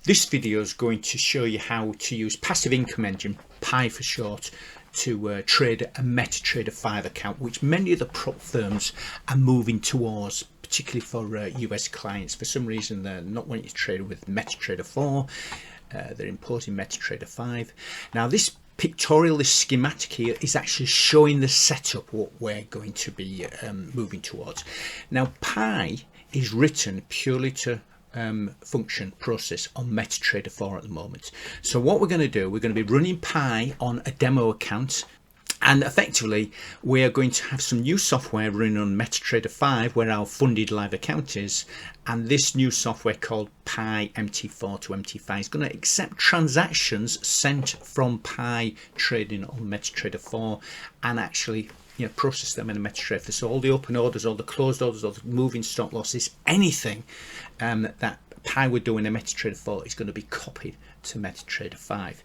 This video is going to show you how to use passive income engine, Pi for short, to trade a MetaTrader 5 account, which many of the prop firms are moving towards, particularly for US clients. For some reason, they're not wanting to trade with MetaTrader 4. They're importing MetaTrader 5. Now, this pictorial, this schematic here, is actually showing the setup, what we're going to be moving towards. Now, Pi is written purely to function process on MetaTrader 4 at the moment. So what we're going to do, we're going to be running Pi on a demo account, and effectively we are going to have some new software running on MetaTrader 5 where our funded live account is, and this new software called Pi MT4 to MT5 is going to accept transactions sent from Pi trading on MetaTrader 4 and actually process them in a MetaTrader. So all the open orders, all the closed orders, all the moving stop losses, anything that Pi would do in a MetaTrader 4 is going to be copied to MetaTrader 5.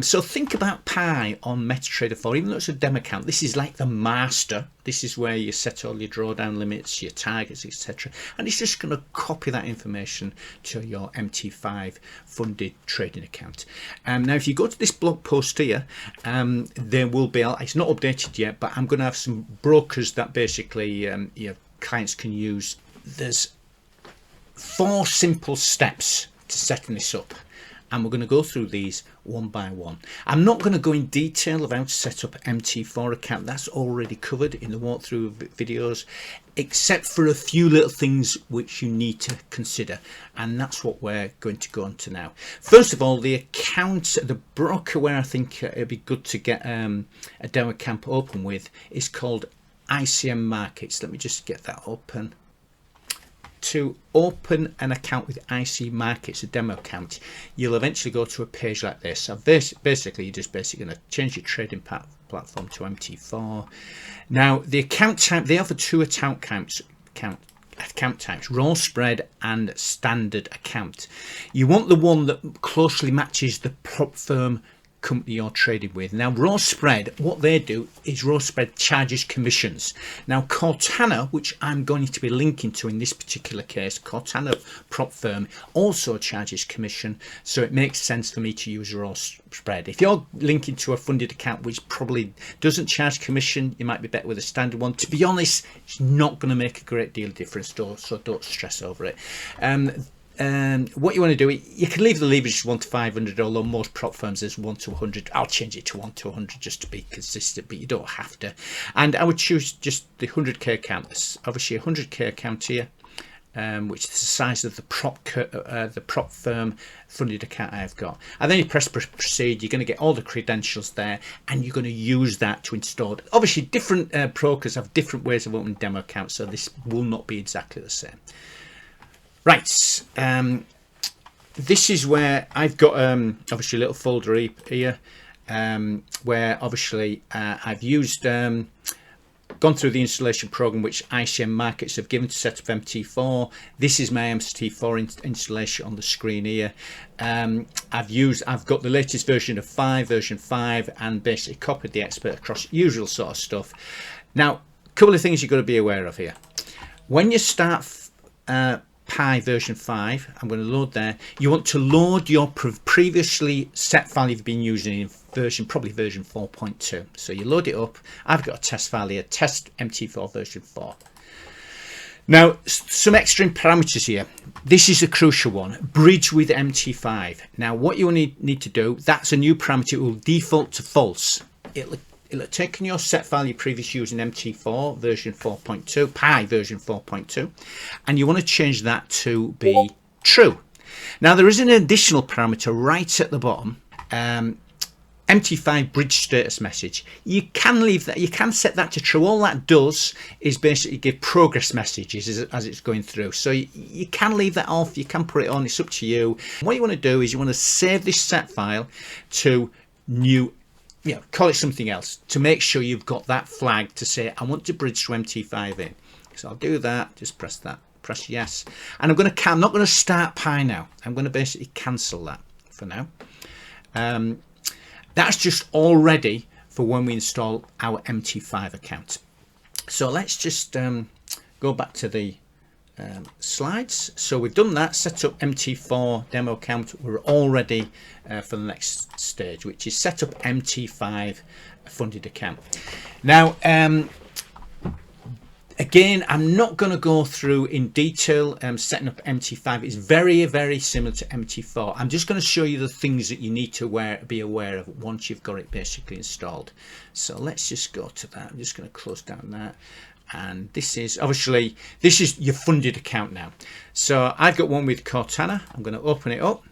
So think about Pi on MetaTrader 4, even though it's a demo account, this is like the master. This is where you set all your drawdown limits, your targets, etc. And it's just going to copy that information to your MT5 funded trading account. Now, if you go to this blog post here, there will be, it's not updated yet, but I'm going to have some brokers that basically your clients can use. There's 4 simple steps to setting this up, and we're going to go through these one by one. I'm not going to go in detail of how to set up MT4 account. That's already covered in the walkthrough videos, except for a few little things which you need to consider, and that's what we're going to go on to now. First of all, the account, the broker where I think it'd be good to get a demo account open with is called ICM Markets. Let me just get that open. To open an account with IC Markets, a demo account, you'll eventually go to a page like this. So basically, you're just going to change your trading platform to MT4. Now, the account type, they offer 2 account types, raw spread and standard account. You want the one that closely matches the prop firm company you're trading with. Now, raw spread, what they do is raw spread charges commissions. Now, Cortana, which I'm going to be linking to in this particular case, Cortana prop firm also charges commission, so it makes sense for me to use raw spread. If you're linking to a funded account which probably doesn't charge commission, you might be better with a standard one. To be honest, it's not going to make a great deal of difference, so don't stress over it. What you want to do, you can leave the leverage 1 to 500, although most prop firms is 1 to 100. I'll change it to 1 to 100 just to be consistent, but you don't have to. And I would choose just the 100k account. There's obviously a 100k account here, which is the size of the prop firm funded account I've got. And then you press proceed. You're going to get all the credentials there, and you're going to use that to install it. Obviously, different brokers have different ways of opening demo accounts, so this will not be exactly the same. Right, this is where I've got obviously a little folder here where obviously I've used gone through the installation program which ICM Markets have given to set up MT4. This is my MT4 installation on the screen here. I've got the latest version of version 5, and basically copied the expert across, usual sort of stuff. Now, a couple of things you've got to be aware of here. When you start Pi version 5, I'm going to load there. You want to load your previously set file you've been using in probably version 4.2. So you load it up. I've got a test file here, test MT4 version 4. Now, some extra parameters here. This is a crucial one, bridge with MT5. Now, what you need to do, that's a new parameter. It will default to false. It'll have taken your set file you previously used in MT4 version 4.2, Pi version 4.2, and you want to change that to be true. Now, there is an additional parameter right at the bottom, MT5 bridge status message. You can leave that, you can set that to true. All that does is basically give progress messages as it's going through. So you can leave that off, you can put it on, it's up to you. What you want to do is you want to save this set file to new, call it something else, to make sure you've got that flag to say, I want to bridge to MT5 in. So I'll do that, just press that, press yes. And I'm not going to start Pi now. I'm going to basically cancel that for now. That's just all ready for when we install our MT5 account. So let's just go back to the slides. So we've done that, set up MT4 demo account. We're all ready for the next stage, which is set up MT5 funded account. Now, again, I'm not going to go through in detail setting up MT5. It's very, very similar to MT4. I'm just going to show you the things that you need to be aware of once you've got it basically installed. So let's just go to that. I'm just going to close down that. And this is obviously, this is your funded account now. So I've got one with Cortana. I'm going to open it up.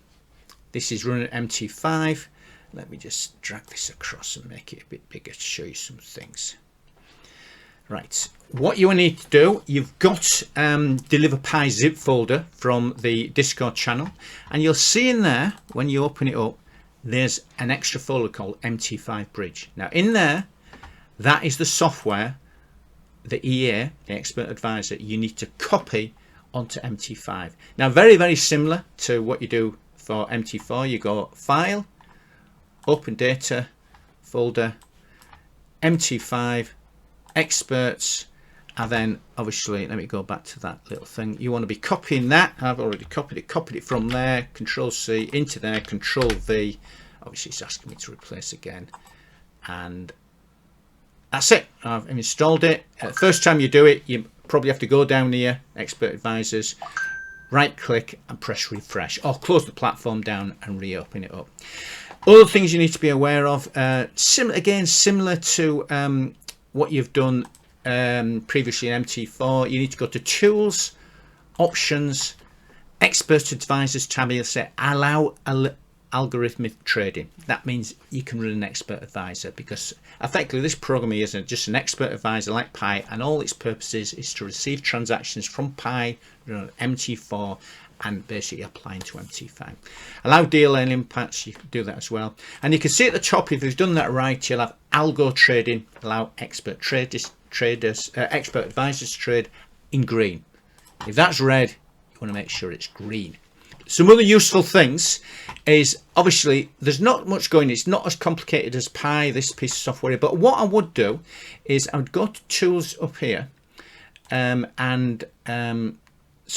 This is running MT5. Let me just drag this across and make it a bit bigger to show you some things. Right, what you need to do, you've got deliver Pi zip folder from the Discord channel, and you'll see in there when you open it up, there's an extra folder called MT5 Bridge. Now in there, that is the software, the EA, the expert advisor, you need to copy onto MT5. Now very, very similar to what you do for MT4. You go File, Open Data, Folder, MT5, Experts, and then obviously let me go back to that little thing. You want to be copying that. I've already copied it from there, Control C into there, Control V. Obviously it's asking me to replace again, and that's it. I've installed it. First time you do it, you probably have to go down here, Expert Advisors, right click and press refresh, or close the platform down and reopen it up. Other things you need to be aware of, similar to what you've done previously in MT4, you need to go to Tools, Options, Expert Advisors tab. You'll say Allow Algorithmic Trading. That means you can run an expert advisor, because effectively this program isn't just an expert advisor like Pi, and all its purpose is to receive transactions from Pi, run MT4, and basically applying to MT5. Allow DLN impacts, you can do that as well. And you can see at the top, if you've done that right, you'll have algo trading, allow expert expert advisors to trade in green. If that's red, you want to make sure it's green. Some other useful things is, obviously there's not much going, it's not as complicated as Pi, this piece of software, but what I would do is I would go to Tools up here,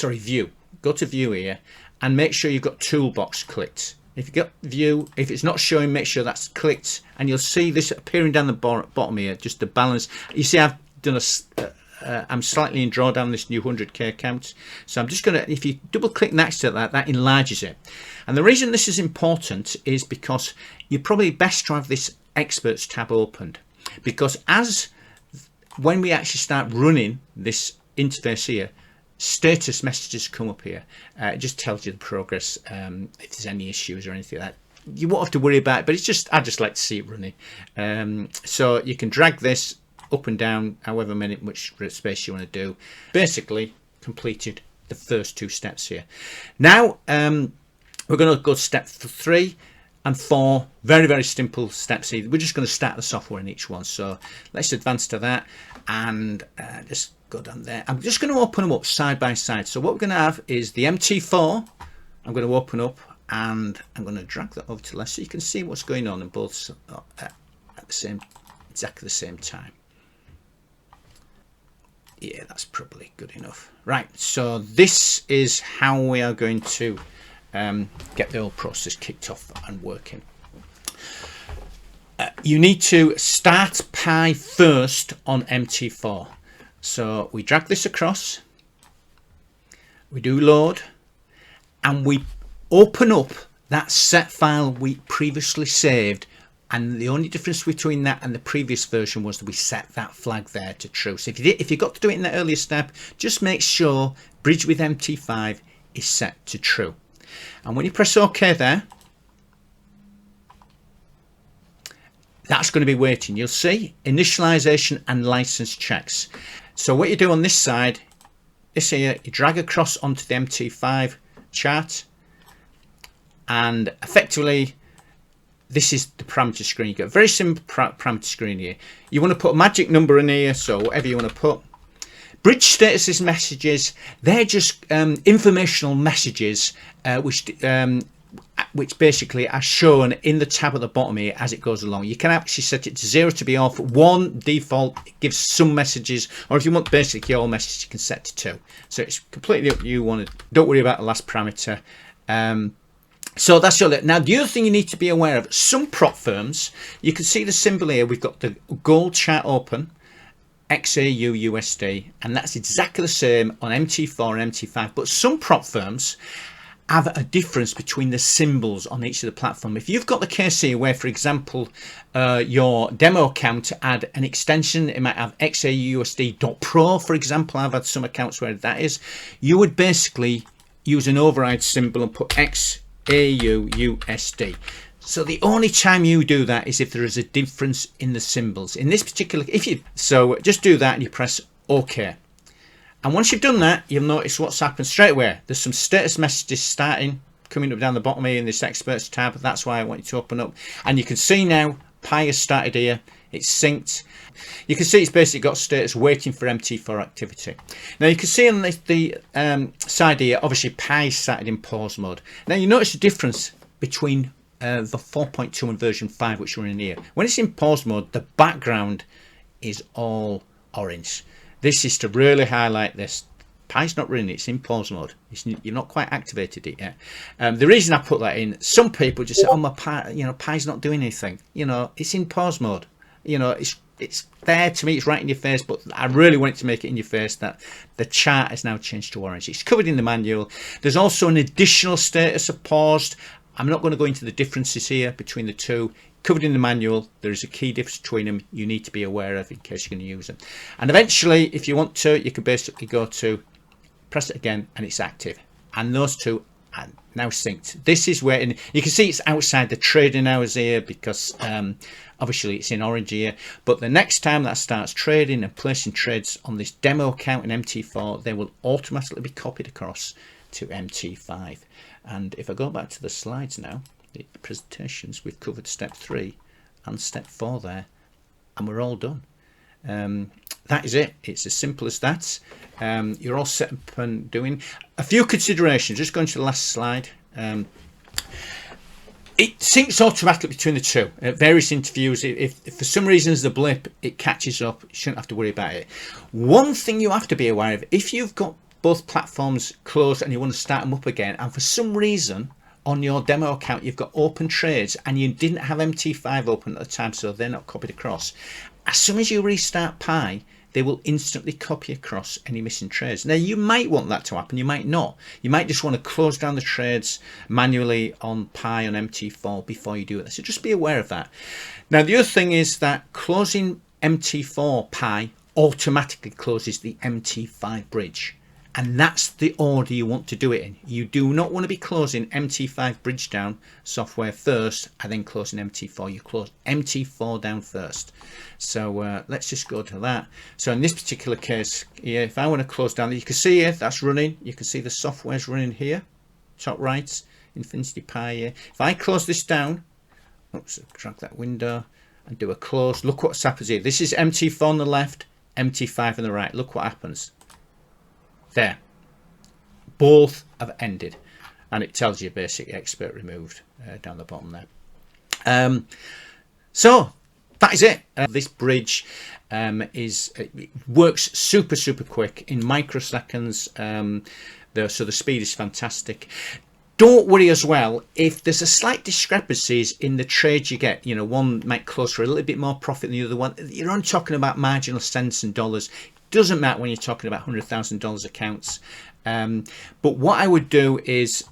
View. Go to View here and make sure you've got Toolbox clicked. If you got View, if it's not showing, make sure that's clicked, and you'll see this appearing down the bottom here, just the balance. You see I've done I'm slightly in drawdown this new 100k account, so I'm just gonna, if you double click next to that, that enlarges it. And the reason this is important is because you're probably best to have this Experts tab opened, because when we actually start running this interface here, status messages come up here. It just tells you the progress, if there's any issues or anything like that. You won't have to worry about it, but it's just, I just like to see it running. So you can drag this up and down however much space you want to do. Basically completed the first two steps here. Now we're going to go to step 3 and 4. Very, very simple steps here. We're just going to start the software in each one. So let's advance to that and just go down there. I'm just going to open them up side by side. So what we're going to have is the MT4. I'm going to open up and I'm going to drag that over to the left so you can see what's going on in both at exactly the same time. Yeah, that's probably good enough. Right, so this is how we are going to get the whole process kicked off and working. You need to start Pi first on MT4. So we drag this across, we do load, and we open up that set file we previously saved, and the only difference between that and the previous version was that we set that flag there to true. So if you got to do it in the earlier step, just make sure Bridge with MT5 is set to true. And when you press OK there, that's going to be waiting. You'll see initialization and license checks. So what you do on this side, this here, you drag across onto the MT5 chart, and effectively this is the parameter screen. You get a very simple parameter screen here. You want to put a magic number in here, so whatever you want to put. Bridge statuses messages, they're just informational messages which which basically are shown in the tab at the bottom here as it goes along. You can actually set it to 0 to be off, 1 default, it gives some messages, or if you want basically all messages, you can set to 2. So it's completely up to you. Don't worry about the last parameter. So that's all it. Now the other thing you need to be aware of, some prop firms, you can see the symbol here, we've got the gold chart open, XAU USD, and that's exactly the same on MT4 and MT5, but some prop firms have a difference between the symbols on each of the platform. If you've got the case here where, for example, your demo account add an extension, it might have XAUUSD.pro, for example. I've had some accounts where that is. You would basically use an override symbol and put XAUUSD. So the only time you do that is if there is a difference in the symbols. In this particular, so just do that and you press OK. And once you've done that, you'll notice what's happened straight away. There's some status messages coming up down the bottom here in this experts tab. That's why I want you to open up. And you can see now Pi has started here. It's synced. You can see it's basically got status waiting for MT4 activity. Now you can see on the side here, obviously Pi started in pause mode. Now you notice the difference between the 4.2 and version 5, which are in here. When it's in pause mode, the background is all orange. This is to really highlight this. Pi's not running, it's in pause mode. You've not quite activated it yet. The reason I put that in, some people just say, oh, my Pi, Pi's not doing anything. It's in pause mode. It's there to me, it's right in your face, but I really want it to make it in your face that the chart has now changed to orange. It's covered in the manual. There's also an additional status of paused. I'm not going to go into the differences here between the two. Covered in the manual, there is a key difference between them you need to be aware of in case you're going to use them. And eventually, if you want to, you can basically go to, press it again, and it's active. And those two are now synced. This is where, you can see it's outside the trading hours here because obviously it's in orange here. But the next time that starts trading and placing trades on this demo account in MT4, they will automatically be copied across to MT5. And if I go back to the slides now, the presentations, we've covered step 3 and step 4 there, and we're all done. That is it. It's as simple as that. You're all set up and doing a few considerations. Just going to the last slide. It syncs automatically between the two at various interviews. If for some reason there's a blip, it catches up. You shouldn't have to worry about it. One thing you have to be aware of, if you've got both platforms closed and you want to start them up again, and for some reason on your demo account you've got open trades and you didn't have MT5 open at the time, so they're not copied across, as soon as you restart Pi, they will instantly copy across any missing trades. Now you might want that to happen, you might not. You might just want to close down the trades manually on Pi on MT4 before you do it. So just be aware of that. Now the other thing is that closing MT4 Pi automatically closes the MT5 bridge. And that's the order you want to do it in. You do not want to be closing MT5 bridge down software first and then closing MT4. You close MT4 down first. So let's just go to that. So in this particular case here, if I want to close down, you can see here that's running. You can see the software's running here, top right, Infinity Pi here. If I close this down, oops, drag that window and do a close, look what's happened here. This is MT4 on the left, MT5 on the right. Look what happens. There, both have ended, and it tells you basic expert removed down the bottom there. So that is it. This bridge it works super quick in microseconds. So the speed is fantastic. Don't worry as well if there's a slight discrepancies in the trades you get. One might close for a little bit more profit than the other one. You're only talking about marginal cents and dollars. Doesn't matter when you're talking about $100,000 accounts. But what I would do is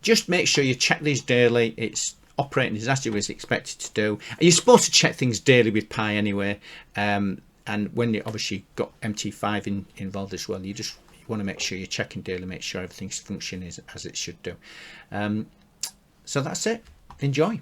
just make sure you check these daily. It's operating exactly as expected to do. And you're supposed to check things daily with Pi anyway. And when you obviously got MT5 involved as well, you want to make sure you're checking daily, make sure everything's functioning as it should do. So that's it. Enjoy.